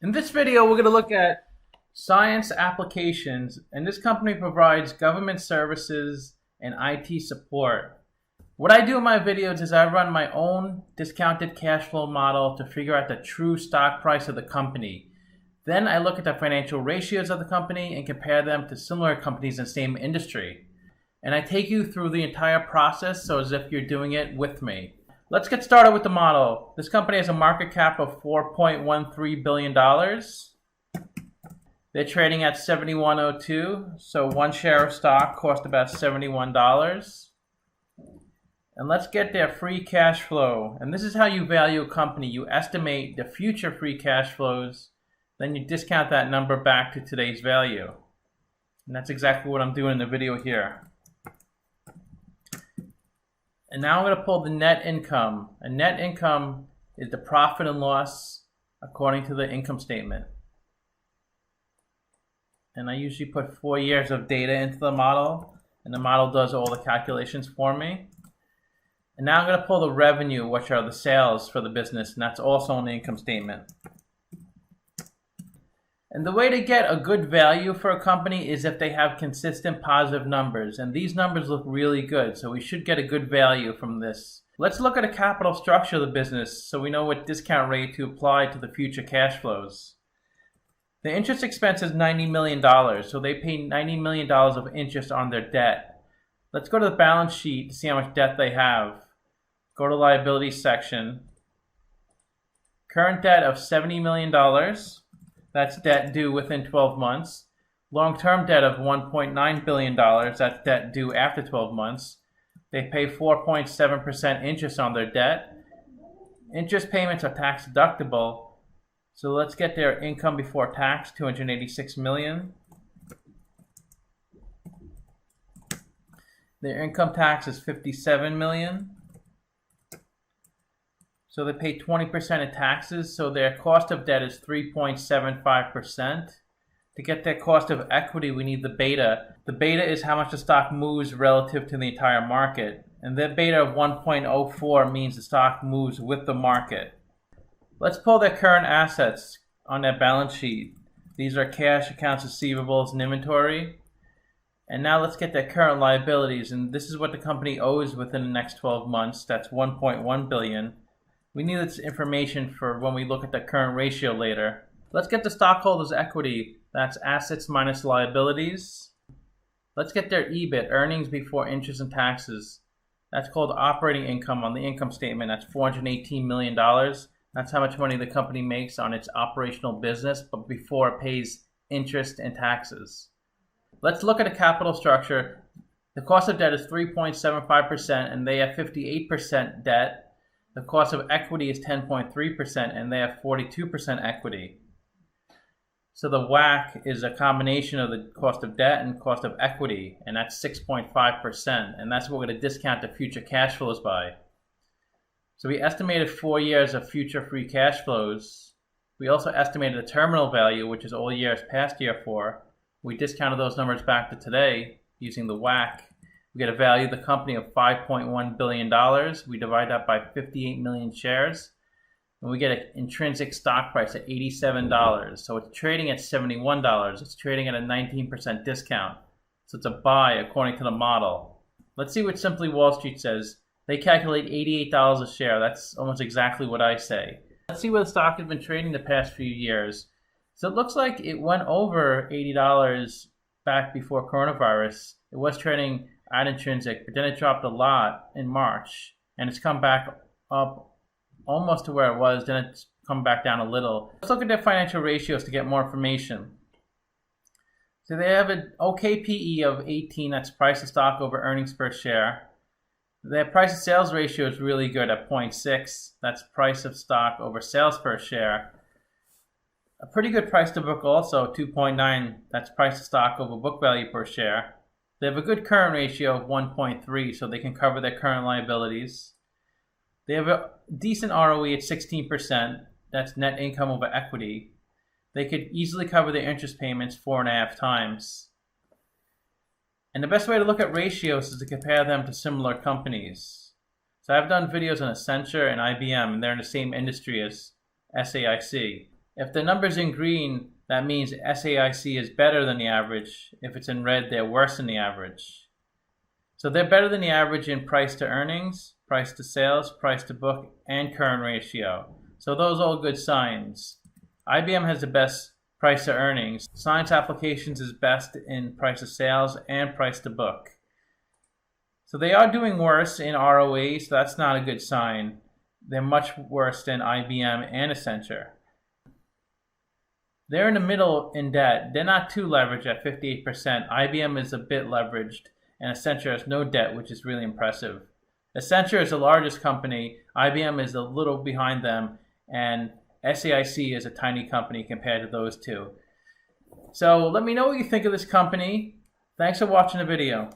In this video, we're going to look at science applications, and this company provides government services and IT support. What I do in my videos is I run my own discounted cash flow model to figure out the true stock price of the company. Then I look at the financial ratios of the company and compare them to similar companies in the same industry. And I take you through the entire process so as if you're doing it with me. Let's get started with the model. This company has a market cap of $4.13 billion. They're trading at $71.02, so one share of stock cost about $71. And let's get their free cash flow. And this is how you value a company. You estimate the future free cash flows, then you discount that number back to today's value. And that's exactly what I'm doing in the video here. And now I'm going to pull the net income. And net income is the profit and loss according to the income statement. And I usually put 4 years of data into the model, and the model does all the calculations for me. And now I'm going to pull the revenue, which are the sales for the business, and that's also on the income statement. And the way to get a good value for a company is if they have consistent positive numbers. And these numbers look really good, so we should get a good value from this. Let's look at a capital structure of the business so we know what discount rate to apply to the future cash flows. The interest expense is $90 million, so they pay $90 million of interest on their debt. Let's go to the balance sheet to see how much debt they have. Go to the liabilities section. Current debt of $70 million. That's debt due within 12 months. Long-term debt of $1.9 billion. That's debt due after 12 months. They pay 4.7% interest on their debt. Interest payments are tax deductible. So let's get their income before tax, $286 million. Their income tax is $57 million. So they pay 20% in taxes, so their cost of debt is 3.75%. To get their cost of equity, we need the beta. The beta is how much the stock moves relative to the entire market. And their beta of 1.04 means the stock moves with the market. Let's pull their current assets on their balance sheet. These are cash, accounts receivables, and inventory. And now let's get their current liabilities. And this is what the company owes within the next 12 months. That's $1.1 billion. We need this information for when we look at the current ratio later. Let's get the stockholders' equity. That's assets minus liabilities. Let's get their EBIT, earnings before interest and taxes. That's called operating income on the income statement. That's $418 million. That's how much money the company makes on its operational business, but before it pays interest and taxes. Let's look at a capital structure. The cost of debt is 3.75%, and they have 58% debt. The cost of equity is 10.3%, and they have 42% equity. So the WACC is a combination of the cost of debt and cost of equity, and that's 6.5%, and that's what we're going to discount the future cash flows by. So we estimated 4 years of future free cash flows. We also estimated a terminal value, which is all years past year 4. We discounted those numbers back to today using the WACC. We get a value of the company of $5.1 billion. We divide that by 58 million shares. And we get an intrinsic stock price at $87. So it's trading at $71. It's trading at a 19% discount. So it's a buy according to the model. Let's see what Simply Wall Street says. They calculate $88 a share. That's almost exactly what I say. Let's see where the stock has been trading the past few years. So it looks like it went over $80 back before coronavirus. It was trading at intrinsic, but then it dropped a lot in March, and it's come back up almost to where it was, then it's come back down a little. Let's look at their financial ratios to get more information. So they have an okay PE of 18, that's price of stock over earnings per share. Their price to sales ratio is really good at 0.6, that's price of stock over sales per share. A pretty good price to book also, 2.9, that's price to stock over book value per share. They have a good current ratio of 1.3, so they can cover their current liabilities. They have a decent ROE at 16%. That's net income over equity. They could easily cover their interest payments 4.5 times. And the best way to look at ratios is to compare them to similar companies. So I've done videos on Accenture and IBM, and they're in the same industry as SAIC. If the number's in green, that means SAIC is better than the average. If it's in red, they're worse than the average. So they're better than the average in price to earnings, price to sales, price to book, and current ratio. So those are all good signs. IBM has the best price to earnings. Science Applications is best in price to sales and price to book. So they are doing worse in ROE, so that's not a good sign. They're much worse than IBM and Accenture. They're in the middle in debt. They're not too leveraged at 58%. IBM is a bit leveraged, and Accenture has no debt, which is really impressive. Accenture is the largest company. IBM is a little behind them, and SAIC is a tiny company compared to those two. So let me know what you think of this company. Thanks for watching the video.